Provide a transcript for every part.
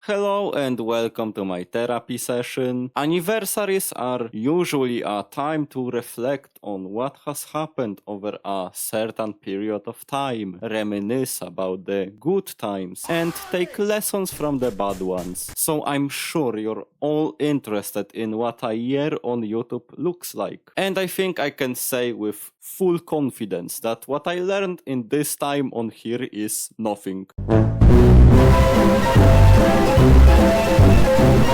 Hello and welcome to my therapy session. Anniversaries are usually a time to reflect on what has happened over a certain period of time, reminisce about the good times, and take lessons from the bad ones. So I'm sure you're all interested in what a year on YouTube looks like. And I think I can say with full confidence that what I learned in this time on here is nothing.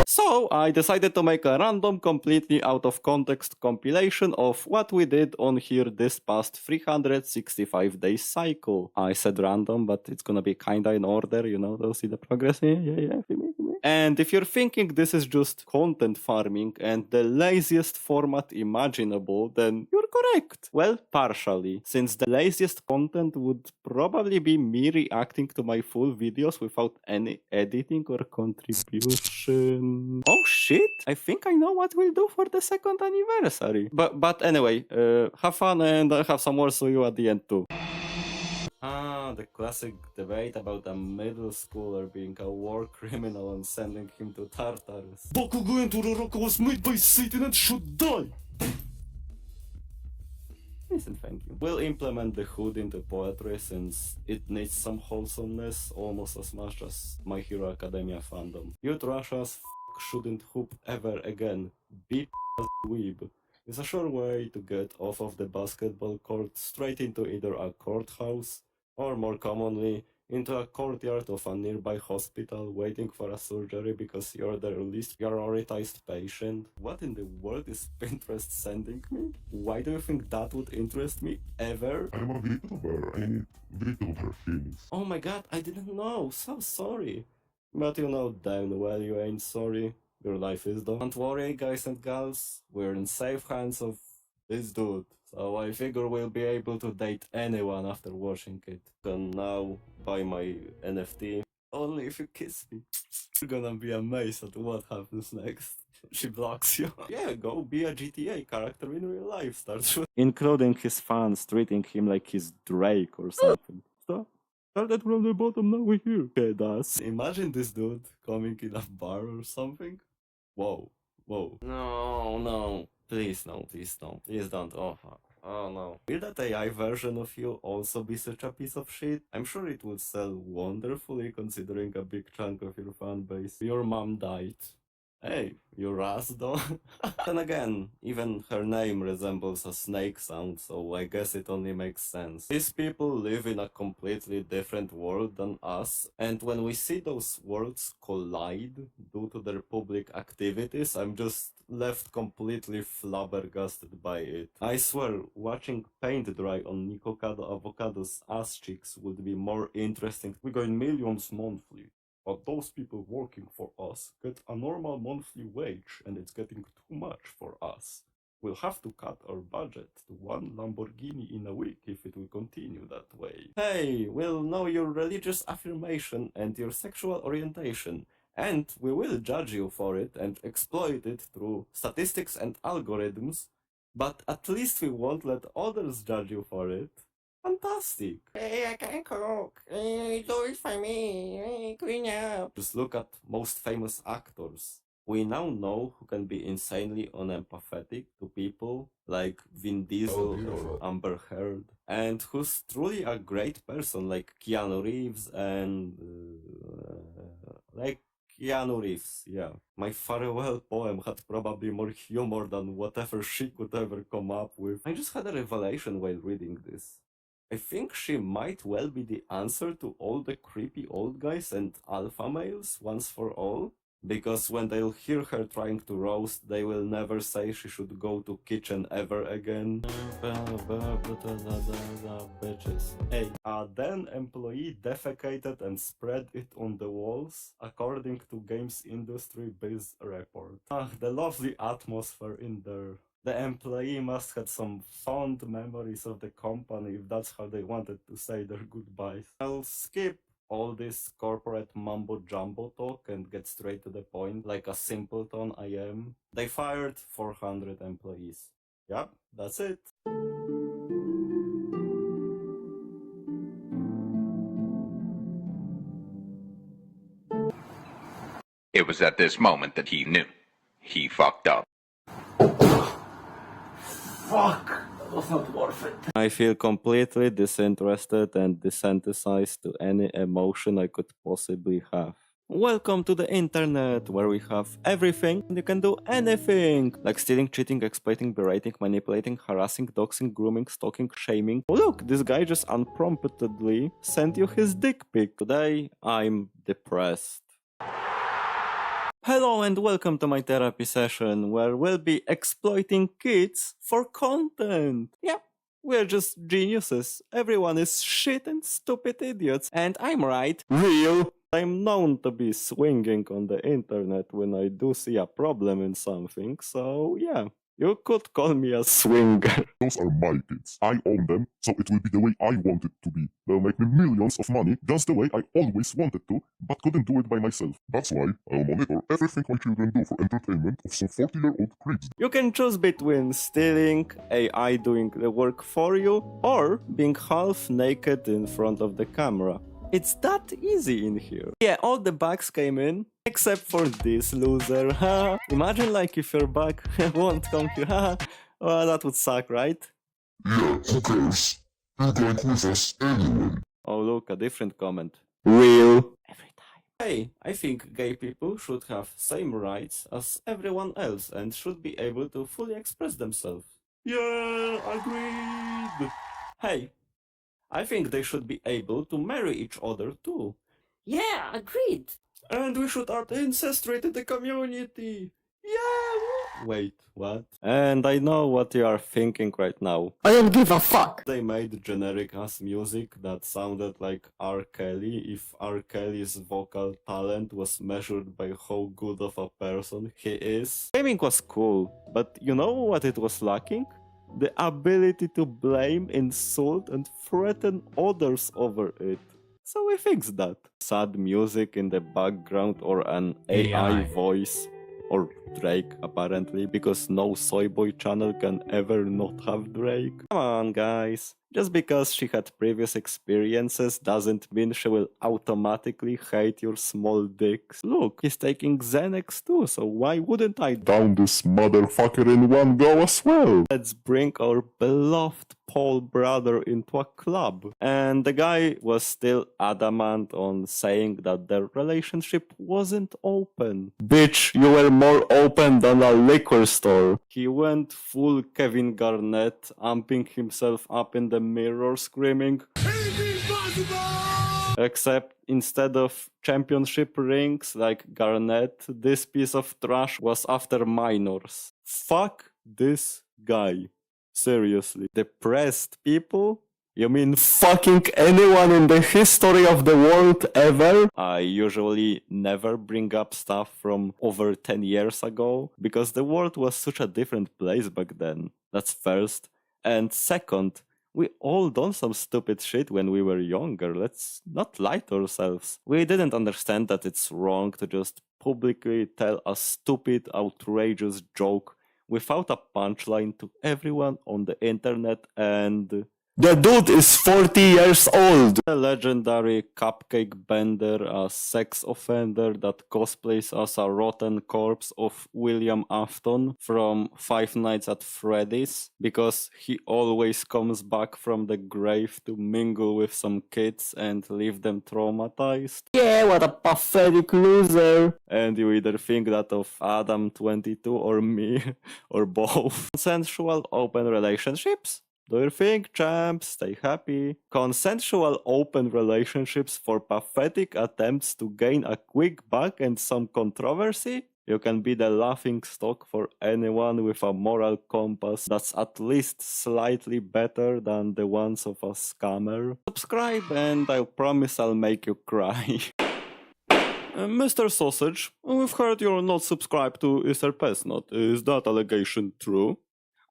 So I decided to make a random, completely out of context compilation of what we did on here this past 365 days cycle. I said random, but it's gonna be kinda in order, you know, they'll see the progress. Yeah, feel me. And if you're thinking this is just content farming and the laziest format imaginable, then you're correct. Well, partially, since the laziest content would probably be me reacting to my full videos without any editing or contribution. Oh shit! I think I know what we'll do for the second anniversary. But anyway, have fun and I'll have some more for you at the end too. The classic debate about a middle schooler being a war criminal and sending him to Tartarus. Bakugan Toraraka was made by Satan and should die! Listen, thank you. We'll implement the hood into poetry since it needs some wholesomeness almost as much as My Hero Academia fandom. Youth Russia's shouldn't hoop ever again. Beat as weeb. It's a sure way to get off of the basketball court straight into either a courthouse or more commonly, into a courtyard of a nearby hospital waiting for a surgery because you're the least prioritized patient. What in the world is Pinterest sending me? Why do you think that would interest me ever? I'm a VTuber. I need VTuber things. Oh my god, I didn't know. So sorry. But you know damn well you ain't sorry. Your life is though. Don't worry, guys and gals. We're in safe hands of this dude. So I figure we'll be able to date anyone after watching it. Can now buy my NFT. Only if you kiss me. You're gonna be amazed at what happens next. She blocks you. Yeah, go be a GTA character in real life. Start shooting. Including his fans, treating him like he's Drake or something. Stop. Started from the bottom, now we're here. Okay, that's. Imagine this dude coming in a bar or something. Whoa. No. Please no, please don't. Please don't. Oh, fuck. Oh no. Will that AI version of you also be such a piece of shit? I'm sure it would sell wonderfully considering a big chunk of your fan base. Your mom died. Hey, your ass though? Then again, even her name resembles a snake sound, so I guess it only makes sense. These people live in a completely different world than us, and when we see those worlds collide due to their public activities, I'm just left completely flabbergasted by it. I swear, watching paint dry on Nikocado Avocado's ass cheeks would be more interesting. We gain millions monthly. But those people working for us get a normal monthly wage and it's getting too much for us. We'll have to cut our budget to one Lamborghini in a week if it will continue that way. Hey, we'll know your religious affirmation and your sexual orientation, and we will judge you for it and exploit it through statistics and algorithms, but at least we won't let others judge you for it. Fantastic. Hey, I can cook. Hey, do it for me. Hey, clean up. Just look at most famous actors. We now know who can be insanely unempathetic to people like Vin Diesel or Amber Heard, and who's truly a great person like Keanu Reeves Keanu Reeves, yeah. My farewell poem had probably more humor than whatever she could ever come up with. I just had a revelation while reading this. I think she might well be the answer to all the creepy old guys and alpha males once for all. Because when they'll hear her trying to roast, they will never say she should go to kitchen ever again. Bitches. Hey, a then employee defecated and spread it on the walls, according to games industry biz report. The lovely atmosphere in there. The employee must have some fond memories of the company if that's how they wanted to say their goodbyes. I'll skip all this corporate mumbo jumbo talk and get straight to the point like a simpleton I am. They fired 400 employees. Yep, that's it. It was at this moment that he knew. He fucked up. Fuck! That was not worth it. I feel completely disinterested and desensitized to any emotion I could possibly have. Welcome to the internet, where we have everything and you can do anything! Like stealing, cheating, exploiting, berating, manipulating, harassing, doxing, grooming, stalking, shaming. Oh look, this guy just unpromptedly sent you his dick pic. Today, I'm depressed. Hello and welcome to my therapy session, where we'll be exploiting kids for content. Yep, we're just geniuses. Everyone is shit and stupid idiots. And I'm right. Real. I'm known to be swinging on the internet when I do see a problem in something, so yeah. You could call me a swinger. Those are my kids. I own them, so it will be the way I want it to be. They'll make me millions of money, just the way I always wanted to, but couldn't do it by myself. That's why I'll monitor everything my children do for entertainment of some 40-year-old creeps. You can choose between stealing, AI doing the work for you, or being half naked in front of the camera. It's that easy in here. Yeah, all the bugs came in, except for this loser. Ha! Imagine like if your bug won't come here. Ha! Well, that would suck, right? Yeah, who cares? You're going with us anyway. Oh look, a different comment. Real. Every time. Hey, I think gay people should have same rights as everyone else and should be able to fully express themselves. Yeah, agreed. Hey, I think they should be able to marry each other too. Yeah, agreed. And we should add ancestry to the community. Yeah! Wait, what? And I know what you are thinking right now. I don't give a fuck. They made generic ass music that sounded like R. Kelly if R. Kelly's vocal talent was measured by how good of a person he is. Gaming was cool, but you know what it was lacking? The ability to blame, insult, and threaten others over it. So we fixed that. Sad music in the background or an AI voice. Or Drake, apparently, because no Soyboy channel can ever not have Drake. Come on, guys. Just because she had previous experiences doesn't mean she will automatically hate your small dicks. Look, he's taking Xanax too, so why wouldn't I Down this motherfucker in one go as well. Let's bring our beloved Paul brother into a club. And the guy was still adamant on saying that their relationship wasn't open. Bitch, you were more open than a liquor store. He went full Kevin Garnett, amping himself up in the mirror screaming, except instead of championship rings like Garnett, this piece of trash was after minors. Fuck this guy. Seriously. Depressed people? You mean fucking anyone in the history of the world ever? I usually never bring up stuff from over 10 years ago, because the world was such a different place back then. That's first. And second, we all done some stupid shit when we were younger. Let's not lie to ourselves. We didn't understand that it's wrong to just publicly tell a stupid, outrageous joke without a punchline to everyone on the internet and... The dude is 40 years old! The legendary cupcake bender, a sex offender that cosplays as a rotten corpse of William Afton from Five Nights at Freddy's, because he always comes back from the grave to mingle with some kids and leave them traumatized. Yeah, what a pathetic loser! And you either think that of Adam22 or me, or both. Consensual open relationships? Do you think, champs? Stay happy. Consensual open relationships for pathetic attempts to gain a quick buck and some controversy? You can be the laughing stock for anyone with a moral compass that's at least slightly better than the ones of a scammer. Subscribe and I promise I'll make you cry. Mr. Sausage, we've heard you're not subscribed to Iserpesnod. Is that allegation true?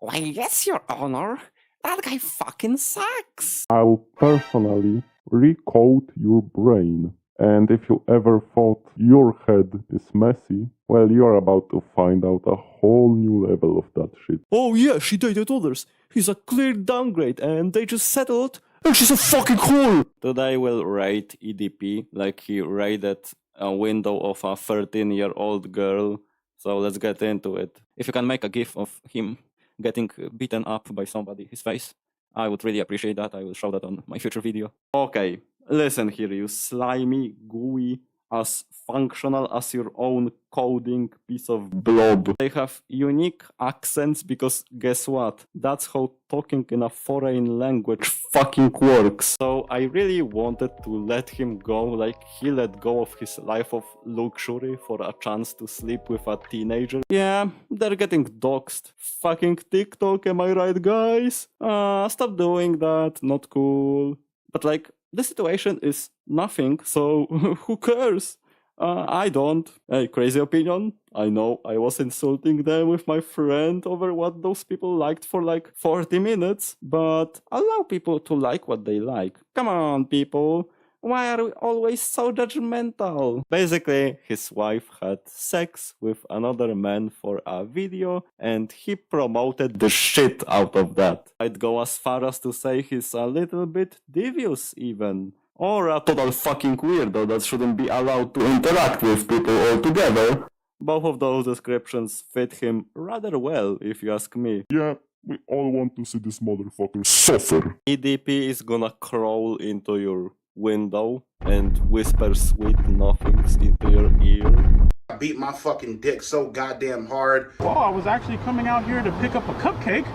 Why, yes, Your Honor. That guy fucking sucks. I'll personally recode your brain. And if you ever thought your head is messy, well, you're about to find out a whole new level of that shit. Oh yeah, she dated others. He's a clear downgrade and they just settled and she's a fucking whore! Today we'll raid EDP like he raided a window of a 13-year-old girl. So let's get into it. If you can make a gif of him getting beaten up by somebody, his face, I would really appreciate that. I will show that on my future video. Okay, listen here, you slimy, gooey, as functional as your own coding piece of blob. They have unique accents because guess what? That's how talking in a foreign language fucking works. So I really wanted to let him go like he let go of his life of luxury for a chance to sleep with a teenager. Yeah, they're getting doxxed. Fucking TikTok, am I right, guys? Stop doing that, not cool. But like, the situation is nothing, so who cares? I don't. Hey, crazy opinion? I know I was insulting them with my friend over what those people liked for like 40 minutes, but allow people to like what they like. Come on, people. Why are we always so judgmental? Basically, his wife had sex with another man for a video and he promoted the shit out of that. I'd go as far as to say he's a little bit devious even. Or a total fucking weirdo that shouldn't be allowed to interact with people altogether. Both of those descriptions fit him rather well, if you ask me. Yeah, we all want to see this motherfucker suffer. EDP is gonna crawl into your window and whisper sweet nothings into your ear. I beat my fucking dick so goddamn hard. Oh, I was actually coming out here to pick up a cupcake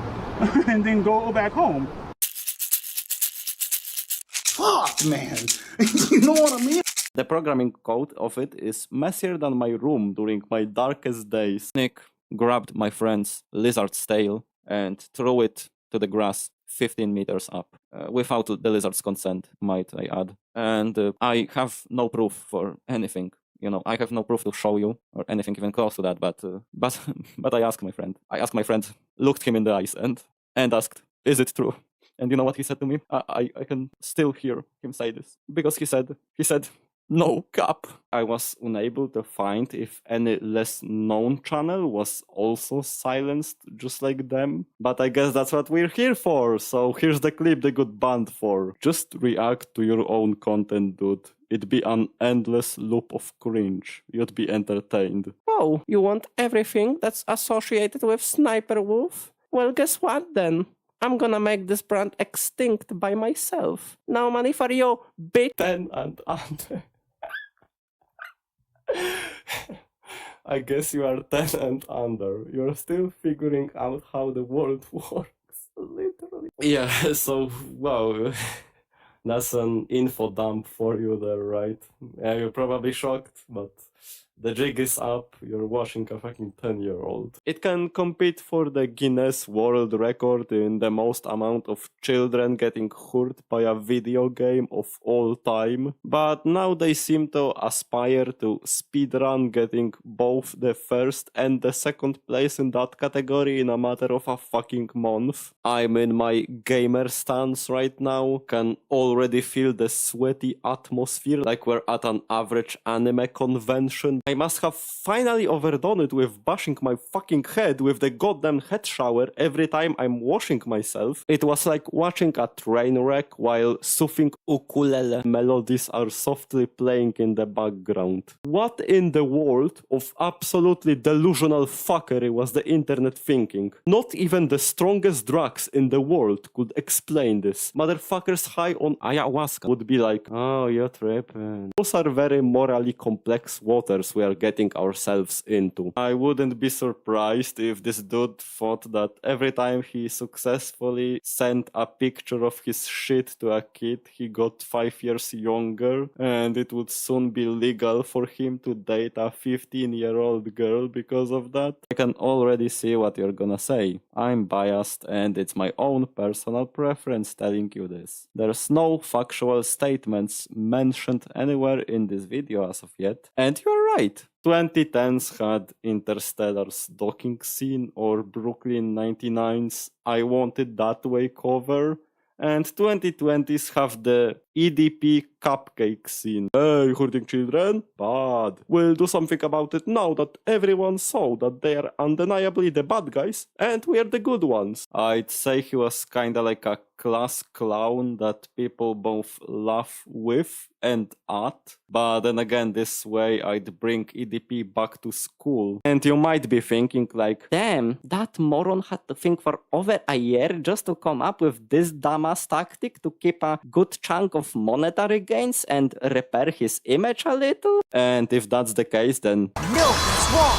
and then go back home. Fuck, man. You know what I mean? The programming code of it is messier than my room during my darkest days. Nick grabbed my friend's lizard's tail and threw it to the grass 15 meters up, without the lizard's consent, might I add. And I have no proof for anything. You know, I have no proof to show you or anything even close to that. But I asked my friend. I looked him in the eyes and asked, "Is it true?" And you know what he said to me? I can still hear him say this because he said, "No cap." I was unable to find if any less known channel was also silenced just like them. But I guess that's what we're here for. So here's the clip they got banned for. Just react to your own content, dude. It'd be an endless loop of cringe. You'd be entertained. Oh, you want everything that's associated with Sniper Wolf? Well, guess what then? I'm gonna make this brand extinct by myself. No money for you, bitch. 10 and under. I guess you are 10 and under. You're still figuring out how the world works. Literally. Yeah, so, wow. That's an info dump for you there, right? Yeah, you're probably shocked, but the jig is up. You're watching a fucking 10-year-old. It can compete for the Guinness World Record in the most amount of children getting hurt by a video game of all time. But now they seem to aspire to speedrun getting both the first and the second place in that category in a matter of a fucking month. I'm in my gamer stance right now. Can already feel the sweaty atmosphere like we're at an average anime convention. I must have finally overdone it with bashing my fucking head with the goddamn head shower every time I'm washing myself. It was like watching a train wreck while soothing ukulele melodies are softly playing in the background. What in the world of absolutely delusional fuckery was the internet thinking? Not even the strongest drugs in the world could explain this. Motherfuckers high on ayahuasca would be like, "Oh, you're tripping." Those are very morally complex waters we are getting ourselves into. I wouldn't be surprised if this dude thought that every time he successfully sent a picture of his shit to a kid, he got 5 years younger, and it would soon be legal for him to date a 15-year-old girl because of that. I can already see what you're gonna say. I'm biased, and it's my own personal preference telling you this. There's no factual statements mentioned anywhere in this video as of yet, and you're right. 2010s had Interstellar's docking scene or Brooklyn 99's I Want It That Way cover, and 2020s have the EDP cupcake scene. Hey, hurting children? Bad. We'll do something about it now that everyone saw that they are undeniably the bad guys and we're the good ones. I'd say he was kinda like a class clown that people both laugh with and at. But then again, this way I'd bring EDP back to school. And you might be thinking like, Damn, that moron had to think for over a year just to come up with this dumbass tactic to keep a good chunk of monetary gains and repair his image a little? and if that's the case, then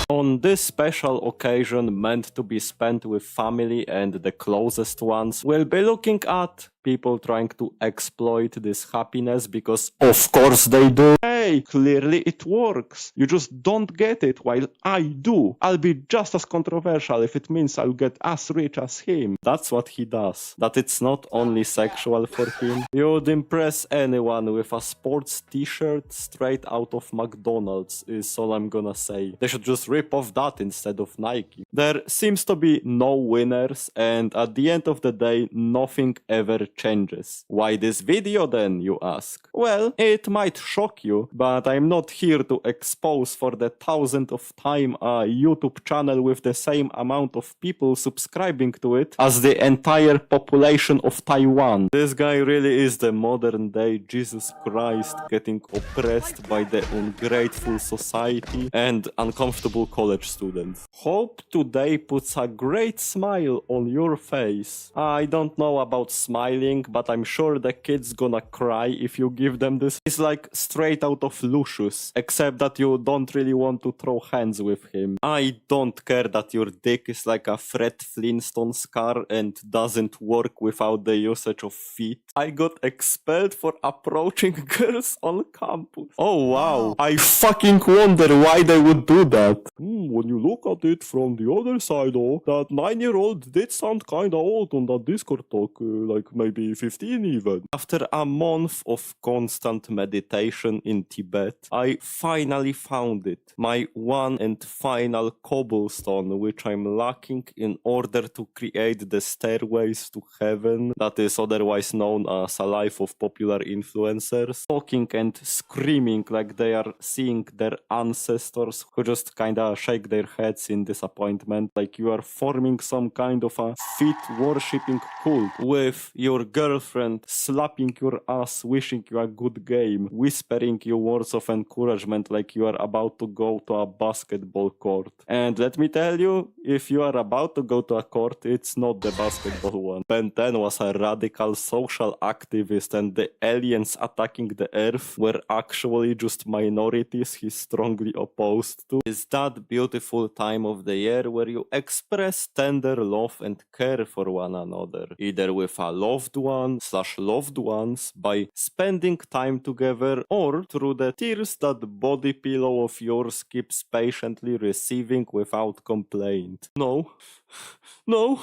on this special occasion meant to be spent with family and the closest ones, we'll be looking at people trying to exploit this happiness because of course they do. Hey, clearly it works. You just don't get it while I do. I'll be just as controversial if it means I'll get as rich as him. That's what he does. That it's not only sexual for him. You'd impress anyone with a sports t-shirt straight out of McDonald's is all I'm gonna say. They should just rip off that instead of Nike. There seems to be no winners, and at the end of the day, nothing ever changes. Why this video then, you ask? Well, it might shock you, but I'm not here to expose for the 1000th time a YouTube channel with the same amount of people subscribing to it as the entire population of Taiwan. This guy really is the modern day Jesus Christ getting oppressed by the ungrateful society and uncomfortable college students. Hope today puts a great smile on your face. I don't know about smiling, but I'm sure the kid's gonna cry if you give them this. It's like straight out of Lucius, except that you don't really want to throw hands with him. I don't care that your dick is like a Fred Flintstone scar and doesn't work without the usage of feet. I got expelled for approaching girls on campus. Oh wow, I fucking wonder why they would do that. When you look at it from the other side though, that 9-year-old did sound kinda old on that Discord talk, like maybe 15 even. After a month of constant meditation in Tibet, I finally found it. My one and final cobblestone, which I'm lacking in order to create the stairways to heaven that is otherwise known as a life of popular influencers, talking and screaming like they are seeing their ancestors who just kinda shake their heads in disappointment, like you are forming some kind of a feet worshipping cult with your girlfriend slapping your ass, wishing you a good game, whispering you words of encouragement like you are about to go to a basketball court. And let me tell you, if you are about to go to a court, it's not the basketball one. Ben 10 was a radical social activist, and the aliens attacking the Earth were actually just minorities he's strongly opposed to. It's that beautiful time of the year where you express tender love and care for one another, either with a loved one / loved ones by spending time together, or through the tears that body pillow of yours keeps patiently receiving without complaint. No, no,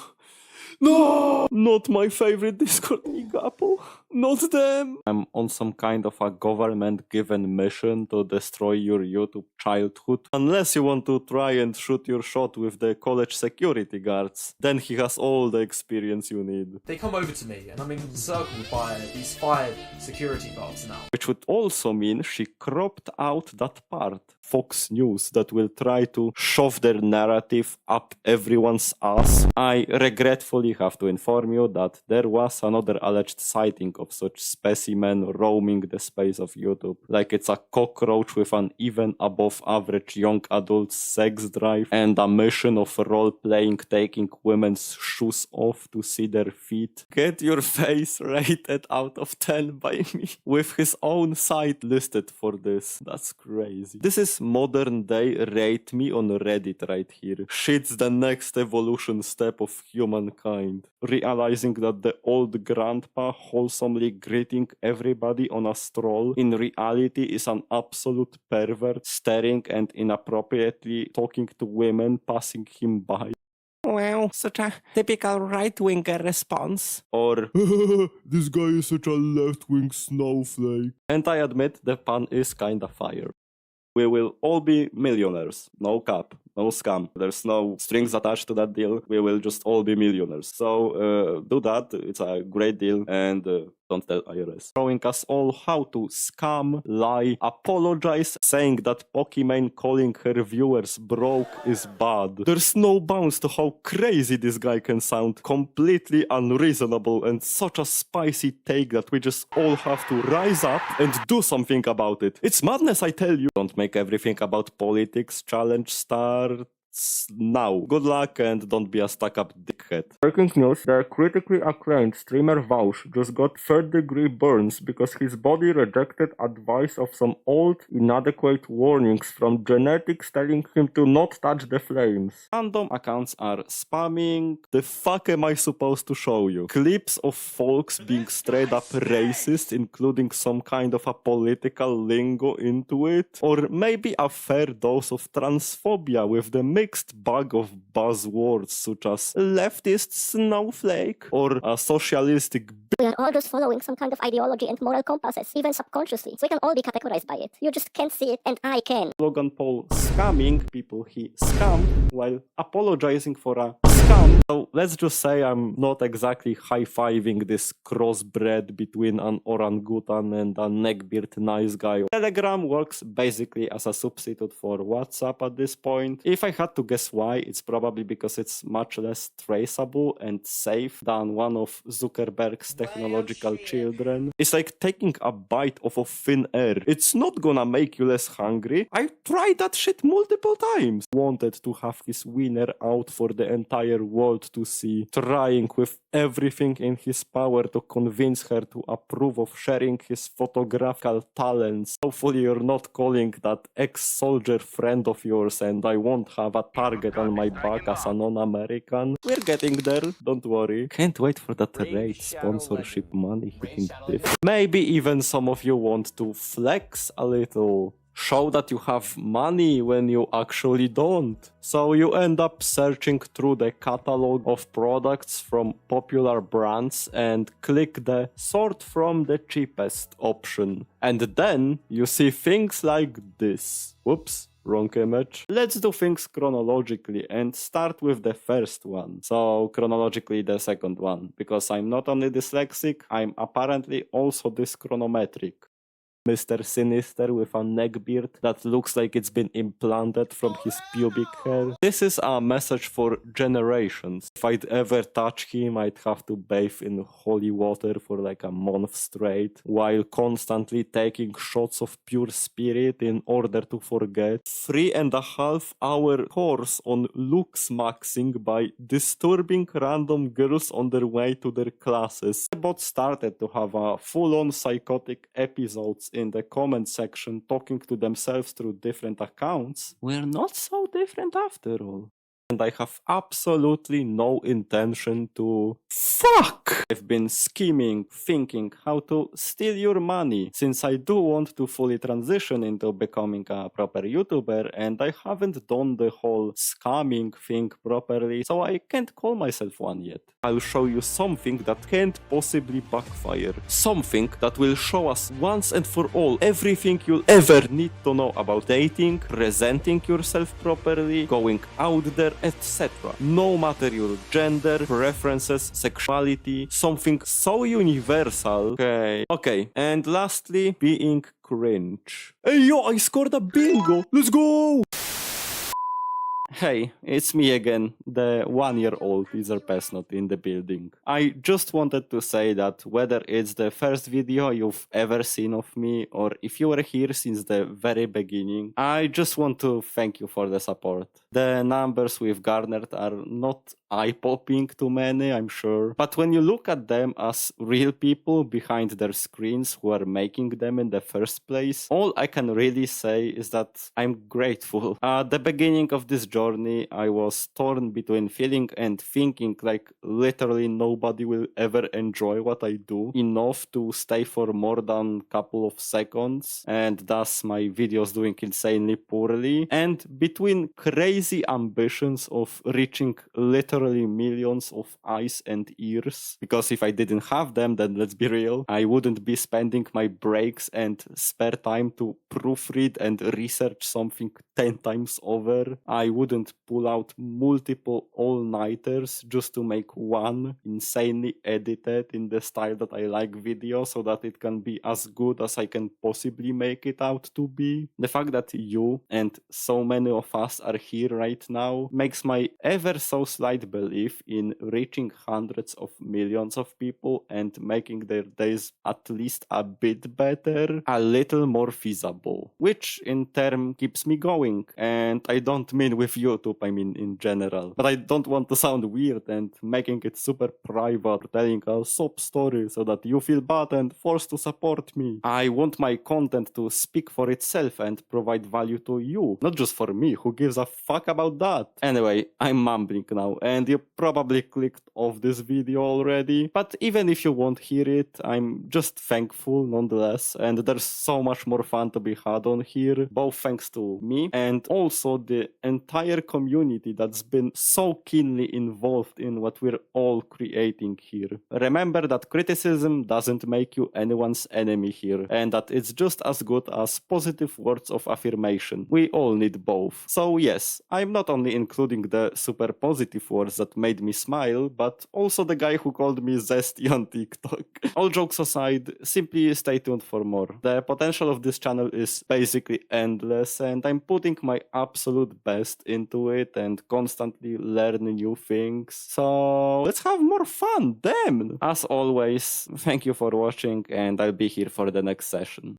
no, not my favorite Discord Apple. Not them. I'm on some kind of a government-given mission to destroy your YouTube childhood. Unless you want to try and shoot your shot with the college security guards, then he has all the experience you need. They come over to me and I'm encircled by these 5 security guards now. Which would also mean she cropped out that part. Fox News that will try to shove their narrative up everyone's ass. I regretfully have to inform you that there was another alleged sighting of such specimen roaming the space of YouTube. Like it's a cockroach with an even above average young adult sex drive and a mission of role-playing taking women's shoes off to see their feet. Get your face rated out of 10 by me with his own site listed for this. That's crazy. This is modern day rate me on Reddit right here. Shit's the next evolution step of humankind. Realizing that the old grandpa wholesomely greeting everybody on a stroll in reality is an absolute pervert, staring and inappropriately talking to women passing him by. Well, such a typical right-winger response. Or, this guy is such a left-wing snowflake. And I admit the pun is kinda fire. We will all be millionaires, no cap. no scam. There's no strings attached to that deal. We will just all be millionaires. So do that. It's a great deal, and don't tell IRS. Showing us all how to scam, lie, apologize, saying that Pokimane calling her viewers broke is bad. There's no bounds to how crazy this guy can sound. Completely unreasonable and such a spicy take that we just all have to rise up and do something about it. It's madness, I tell you. Don't make everything about politics. Challenge starts now. Good luck and don't be a stuck-up dickhead. Breaking news, the critically acclaimed streamer Vaush just got third-degree burns because his body rejected advice of some old, inadequate warnings from genetics telling him to not touch the flames. Random accounts are spamming. The fuck am I supposed to show you? Clips of folks being straight-up racist, including some kind of a political lingo into it? Or maybe a fair dose of transphobia with the mixed bag of buzzwords such as leftist snowflake or a socialistic We are all just following some kind of ideology and moral compasses, even subconsciously. So we can all be categorized by it. You just can't see it, and I can. Logan Paul scamming people he scammed while apologizing for a scam. So let's just say I'm not exactly high-fiving this crossbred between an orangutan and a neckbeard nice guy. Telegram works basically as a substitute for WhatsApp at this point. If I had to guess why, it's probably because it's much less traceable and safe than one of Zuckerberg's technological children. It's like taking a bite off of thin air. It's not gonna make you less hungry. I tried that shit multiple times. Wanted to have his wiener out for the entire world to see, trying with everything in his power to convince her to approve of sharing his photographical talents. Hopefully you're not calling that ex-soldier friend of yours and I won't have a target on my back as a non-American. We're getting there, don't worry. Can't wait for that raid sponsorship money hitting diff. Maybe even some of you want to flex a little. Show that you have money when you actually don't. So you end up searching through the catalog of products from popular brands and click the sort from the cheapest option. And then you see things like this. Whoops. Wrong image. Let's do things chronologically and start with the first one. So chronologically the second one. Because I'm not only dyslexic, I'm apparently also dyschronometric. Mr. Sinister with a neckbeard that looks like it's been implanted from his pubic hair. This is a message for generations. If I'd ever touch him, I'd have to bathe in holy water for like a month straight, while constantly taking shots of pure spirit in order to forget. 3.5 hour course on looks maxing by disturbing random girls on their way to their classes. The bot started to have a full-on psychotic episodes in the comment section talking to themselves through different accounts. We're not so different after all. And I have absolutely no intention to... Fuck! I've been scheming, thinking how to steal your money, since I do want to fully transition into becoming a proper YouTuber, and I haven't done the whole scamming thing properly, so I can't call myself one yet. I'll show you something that can't possibly backfire. Something that will show us once and for all everything you'll ever need to know about dating, presenting yourself properly, going out there, etc. No matter your gender, preferences, sexuality, something so universal. Okay. And lastly, being cringe. Hey yo, I scored a bingo! Let's go! Hey, it's me again, the 1-year-old Iserpesnod in the building. I just wanted to say that whether it's the first video you've ever seen of me, or if you were here since the very beginning, I just want to thank you for the support. The numbers we've garnered are not eye-popping to many, I'm sure, but when you look at them as real people behind their screens who are making them in the first place, all I can really say is that I'm grateful. At the beginning of this journey, I was torn between feeling and thinking like literally nobody will ever enjoy what I do enough to stay for more than a couple of seconds, and thus my videos doing insanely poorly, and between crazy ambitions of reaching literally millions of eyes and ears, because if I didn't have them, then let's be real, I wouldn't be spending my breaks and spare time to proofread and research something 10 times over. I wouldn't wouldn't pull out multiple all-nighters just to make one insanely edited in the style that I like video so that it can be as good as I can possibly make it out to be. The fact that you and so many of us are here right now makes my ever so slight belief in reaching hundreds of millions of people and making their days at least a bit better a little more feasible, which in turn keeps me going. And I don't mean with YouTube, I mean in general. But I don't want to sound weird and making it super private, telling a sob story so that you feel bad and forced to support me. I want my content to speak for itself and provide value to you, not just for me. Who gives a fuck about that? Anyway, I'm mumbling now, and you probably clicked off this video already, but even if you won't hear it, I'm just thankful nonetheless, and there's so much more fun to be had on here, both thanks to me and also the entire community that's been so keenly involved in what we're all creating here. Remember that criticism doesn't make you anyone's enemy here, and that it's just as good as positive words of affirmation. We all need both. So yes, I'm not only including the super positive words that made me smile, but also the guy who called me zesty on TikTok. All jokes aside, simply stay tuned for more. The potential of this channel is basically endless, and I'm putting my absolute best into it and constantly learn new things. So let's have more fun, damn! As always, thank you for watching, and I'll be here for the next session.